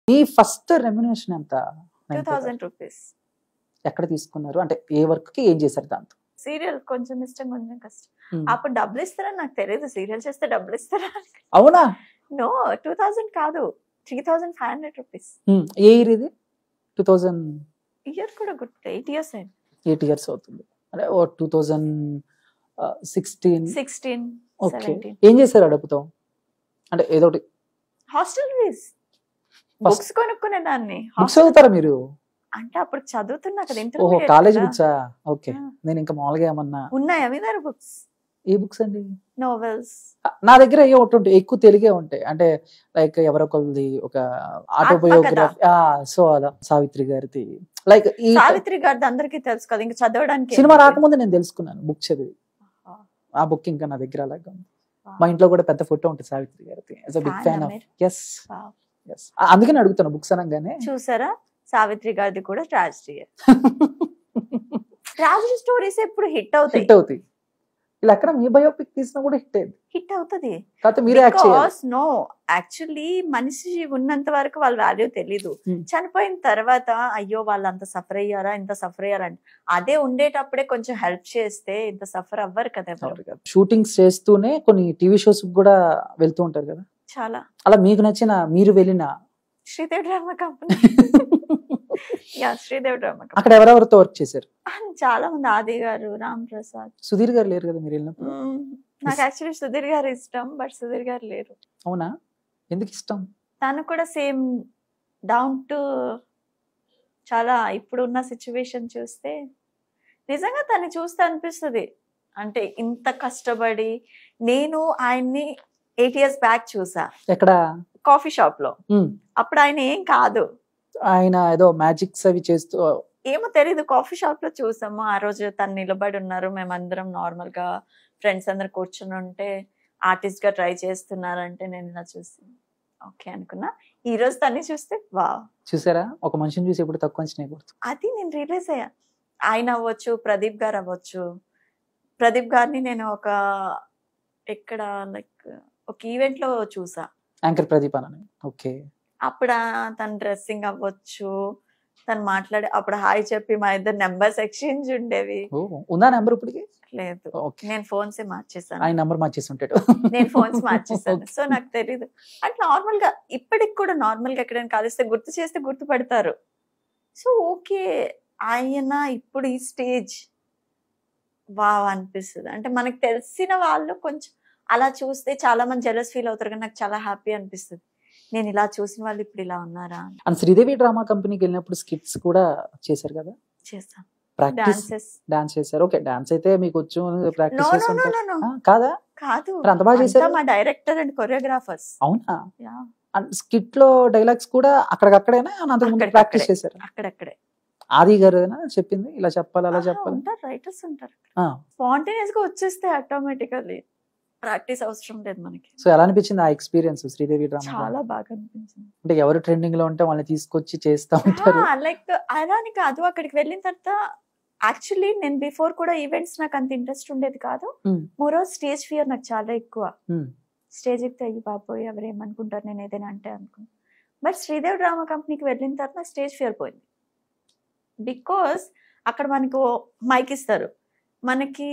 మీ first remuneration ఎంత? 2000 rupees. ఎక్కడ తీసుకున్నారు? అంటే ఏ వర్క్ కి ఏం చేశారు దాంతో? సీరియల్ కొంచెం ఇష్టం, కొంచెం కష్టం. అప్పుడు డబ్బులు ఇస్తారని నాకు తెలియదు. సీరియల్ చేస్తే డబ్బులు ఇస్తారా? అవునా? నో, 2000 కాదు, 3500 రూపీస్. ఏ ఇయర్ ఇది? 2000 ఇయర్ కూడా గుర్తు. 8 ఇయర్స్ అయింది. 8 ఇయర్స్ అవుతుంది. అంటే 2016. ఓకే. 17. ఏం చేశారు ఆ డబ్బుతో? అంటే ఏదో ఒకటి హాస్టల్ ఫీజ్, బుక్స్ కొనుక్కునే దాన్ని. బుక్స్ చదువుతారా మీరు? అంటే అప్పుడు చదువుతున్నా కదా. ఓహో, కాలేజ్ బుక్సా? ఓకే. నేను ఇంకా మామూలుగా ఏమన్నా. ఉన్నాయా మీ దగ్గర బుక్స్? ఏ బుక్స్ అండి? నోవెల్స్. నా దగ్గర ఏ ఒకటి ఉంటాయి, ఎక్కువ తెలుగే ఉంటాయి. అంటే లైక్ ఎవరొకరిది ఒక ఆటోబయోగ్రఫీ. సో అలా సావిత్రి గారిది. లైక్ ఈ సావిత్రి గారిది అందరికీ తెలుసు కదా, ఇంకా చదవడానికి. సినిమా రాకముందు నేను తెలుసుకున్నాను బుక్ చదివి. ఆ బుక్ ఇంకా నా దగ్గర అలాగా. మా ఇంట్లో కూడా పెద్ద ఫోటో ఉంటుంది సావిత్రి గారిది. As a big fan of. yes. అందుకని అడుగుతాను బుక్స్ అనగానే. చూసారా, సావిత్రి గారిది కూడా ట్రాజడీ. ట్రాజడీ స్టోరీస్ ఎప్పుడు హిట్ అవుతాయి. ఇలా అక్కడ మీ బయోపిక్ తీసినా కూడా హిట్ అవుతుంది. కాకపోతే మీరే యాక్ట్ చేయాలి. నో, యాక్చువల్లీ మనిషి ఉన్నంత వరకు వాళ్ళ వాల్యూ తెలీదు. చనిపోయిన తర్వాత అయ్యో వాళ్ళు అంత సఫర్ అయ్యారా, ఇంత సఫర్ అయ్యారా అంటే, అదే ఉండేటప్పుడే కొంచెం హెల్ప్ చేస్తే ఇంత సఫర్ అవ్వరు కదా. షూటింగ్స్ చేస్తూనే కొన్ని టీవీ షోస్ కూడా వెళ్తూ ఉంటారు కదా. చాలా. అలా మీకు నచ్చిన, మీరు వెళ్ళిన Sridevi drama company. Sridevi drama company. అక్కడ ఎవరెవరితో వర్క్ చేశారు? చాలా మంది. ఆది గారు, రామ్ ప్రసాద్. సుధీర్ గారు లేరు కదా మీరు వెళ్ళినప్పుడు? నాకు యాక్చువల్లీ సుధీర్ గారు ఇష్టం, బట్ సుధీర్ గారు లేరు. అవునా? ఎందుకు ఇష్టం? తను కూడా సేమ్ డౌన్ టు, చాలా ఇప్పుడున్న సిచ్యువేషన్ చూస్తే నిజంగా తను చూస్తే అనిపిస్తుంది. అంటే ఇంత కష్టపడి, నేను ఆయన్ని 8 years బ్యాక్ చూసా. ఎక్కడ? కాఫీ షాప్ లో. అప్పుడు ఆయన ఏం కాదు, ఆయన ఏదో మ్యాజిక్స్ అవి చేస్తూ ఏమో తెలీదు. కాఫీ షాప్ లో చూసాము. ఆ రోజు తను నిలబడి ఉన్నారు, మేమందరం నార్మల్ గా ఫ్రెండ్స్ అందరు కూర్చుని ఉంటే ఆర్టిస్ట్ గా ట్రై చేస్తున్నారంటే నేను ఇలా చూసి ఓకే అనుకున్నా. ఈ రోజు తన్ని చూస్తే వా. చూసారా, ఒక మనిషిని చూసి ఎప్పుడు తక్కువ అంచనా. అది నేను రియలైజ్ అయ్యా. ఆయన అవ్వచ్చు, ప్రదీప్ గారు అవ్వచ్చు. ప్రదీప్ గారిని నేను ఒక ఎక్కడ లైక్ ఒక ఈవెంట్ లో చూసా. యాంకర్ ప్రదీప్ అని. ఓకే. అప్పుడు తన డ్రెస్సింగ్ అవ్వచ్చు, తను మాట్లాడే అప్పుడు హాయ్ చెప్పి మా ఇద్దరు నెంబర్స్ ఎక్స్చేంజ్ ఉండేవి. ఉందా నెంబర్ ఇప్పటికి? లేదు, నేను ఫోన్స్ మార్చేసాను. ఆయన నెంబర్ మార్చేసి ఉంటాడు. నేను ఫోన్స్ మార్చేసాను. సో నాకు తెలీదు. అంటే నార్మల్ గా ఇప్పటికి కూడా నార్మల్ గా ఎక్కడైనా కలిస్తే గుర్తు చేస్తే గుర్తుపడతారు. సో ఓకే, ఆయన ఇప్పుడు ఈ స్టేజ్ వావ్ అనిపిస్తుంది. అంటే మనకు తెలిసిన వాళ్ళు కొంచెం అలా చూస్తే చాలా మంది జెలస్ ఫీల్ అవుతారు, కానీ నాకు చాలా హ్యాపీ అనిపిస్తుంది. నేను ఇలా చూసిన వాళ్ళు ఇప్పుడు ఇలా ఉన్నారా. అండ్ శ్రీదేవి డ్రామా కంపెనీకి వెళ్ళినప్పుడు స్కిట్స్ కూడా చేశారు కదా? చేస్తాను. డాన్స్ చేశారు. ఓకే, డాన్స్ అయితే మీకు వచ్చు, ప్రాక్టీస్ కాదా? కాదు, అంత బాగా చేశారు. మా డైరెక్టర్ అండ్ కొరియోగ్రాఫర్స్. అవునా? అండ్ స్కిట్ లో డైలాగ్స్ కూడా అక్కడక్కడేనా, అంతకుముందు ప్రాక్టీస్ చేశారు? అక్కడక్కడే. ఆది గారు చెప్పింది ఇలా చెప్పాలి, అలా చెప్పాలి. ఉంటారు, రైటర్స్ ఉంటారు. స్పాంటేనియస్ గా వచ్చేస్తే ఆటోమేటికల్లీ, ప్రాక్టీస్ అవసరం లేదు మనకి. సో ఎలా అనిపించింది ఆ ఎక్స్పీరియన్స్ శ్రీదేవి డ్రామా? చాలా బాగా అనిపించింది. అంటే ఎవరు ట్రెండింగ్ లో ఉంటే వాళ్ళని తీసుకొచ్చి చేస్తా ఉంటారు. లైక్ అలాని కాదు, అక్కడికి వెళ్ళిన తర్వాత యాక్చువల్లీ నేను బిఫోర్ కూడా ఈవెంట్స్ నాకు అంత ఇంట్రెస్ట్ ఉండేది కాదు. మరో స్టేజ్ ఫియర్ నాకు చాలా ఎక్కువ. స్టేజ్ ఎక్కితే అయ్యి బాబోయ్ ఎవరు ఏమనుకుంటారు నేను ఏదైనా అంటే అనుకున్నాను. బట్ శ్రీదేవి డ్రామా కంపెనీకి వెళ్ళిన తర్వాత నాకు స్టేజ్ ఫియర్ పోయింది. బికాస్ అక్కడ మనకు మైక్ ఇస్తారు. మనకి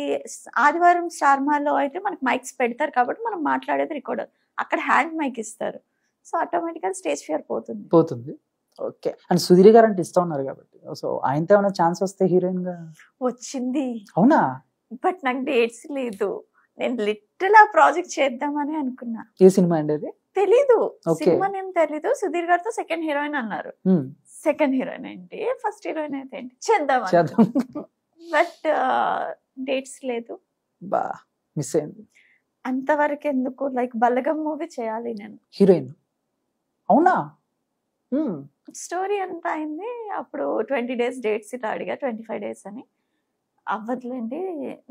ఆదివారం స్టార్మాలో అయితే మనకి మైక్స్ పెడతారు కాబట్టి మనం మాట్లాడేది రికార్డ్ అవుతుంది. అక్కడ హ్యాండ్ మైక్ ఇస్తారు. సో ఆటోమేటిక్గా స్టేజ్ ఫియర్ పోతుంది. ఓకే. అండ్ సుధీర్ గారు అంటే ఇష్టం ఉన్నారు కాబట్టి, సో ఆయనతో ఏమైనా ఛాన్స్ వస్తే హీరోయిన్ గా? వచ్చింది. అవునా? బట్ నాకు డేట్స్ లేదు. నేను లిటిల్ ఆ ప్రాజెక్ట్ చేద్దామని అనుకున్నా. ఏ సినిమా అండి అది? తెలీదు, సినిమా నేమ్ తెలీదు. సుధీర్ గారితో సెకండ్ హీరోయిన్ అన్నారు. సెకండ్ హీరోయిన్ ఏంటి, ఫస్ట్ హీరోయిన్ అయితే ఏంటి చేద్దాం. బట్ డేట్స్ లేదు. బా మిస్ అయింది. అంతవరకు ఎందుకు, లైక్ బలగం మూవీ చేయాలి నేను హీరోయిన్. అవునా? స్టోరీ ఎంత అయింది అప్పుడు 20 days డేట్స్ ఇట్లా అడిగా, 25 days అని. అవ్వదులేండి,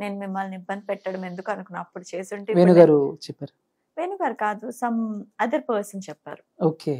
నేను మిమ్మల్ని ఇబ్బంది పెట్టడం ఎందుకు అనుకున్నా. అప్పుడు చేస్తుంటే వేణుగారు చెప్పారు. వేణుగారు కాదు, సమ్ అదర్ పర్సన్ చెప్పారు. ఓకే.